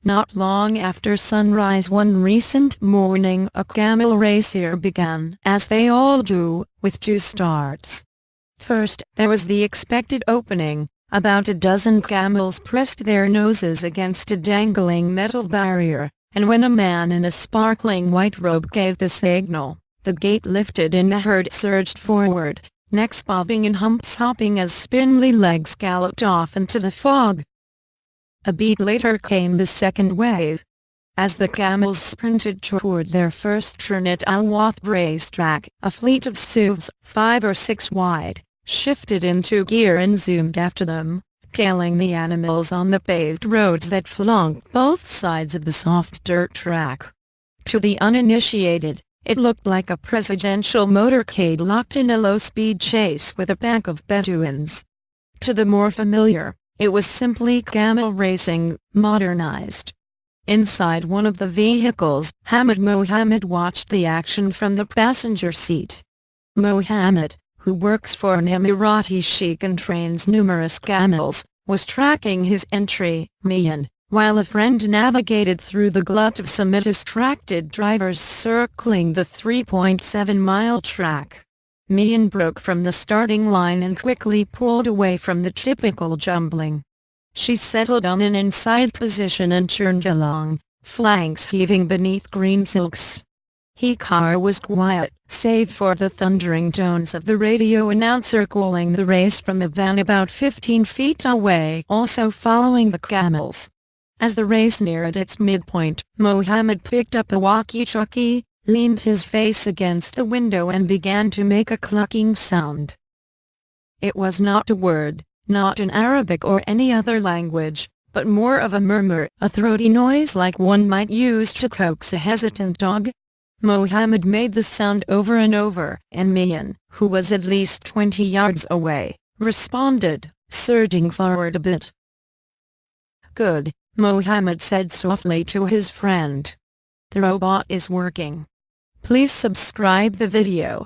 Not long after sunrise one recent morning a camel race here began, as they all do, with two starts. First, there was the expected opening. About a dozen camels pressed their noses against a dangling metal barrier, and when a man in a sparkling white robe gave the signal, the gate lifted and the herd surged forward, necks bobbing and humps hopping as spindly legs galloped off into the fog. A beat later came the second wave. As the camels sprinted toward their first turn at Al-Wathba racetrack, a fleet of SUVs, 5 or 6 wide, shifted into gear and zoomed after them, tailing the animals on the paved roads that flanked both sides of the soft dirt track. To the uninitiated, it looked like a presidential motorcade locked in a low-speed chase with a pack of Bedouins. To the more familiar, it was simply camel racing, modernized. Inside one of the vehicles, Hamad Mohammed watched the action from the passenger seat. Mohammed, who works for an Emirati sheik and trains numerous camels, was tracking his entry, Miyan, while a friend navigated through the glut of semidistracted drivers circling the 3.7-mile track. Miyan broke from the starting line and quickly pulled away from the typical jumbling. She settled on an inside position and churned along, flanks heaving beneath green silks. Her car was quiet, save for the thundering tones of the radio announcer calling the race from a van about 15 feet away, also following the camels. As the race neared its midpoint, Mohammed picked up a walkie-talkie, leaned his face against the window and began to make a clucking sound. It was not a word, not in Arabic or any other language, but more of a murmur, a throaty noise like one might use to coax a hesitant dog. Mohammed made the sound over and over, and Miyan, who was at least 20 yards away, responded, surging forward a bit. "Good," Mohammed said softly to his friend. "The robot is working. Please subscribe the video."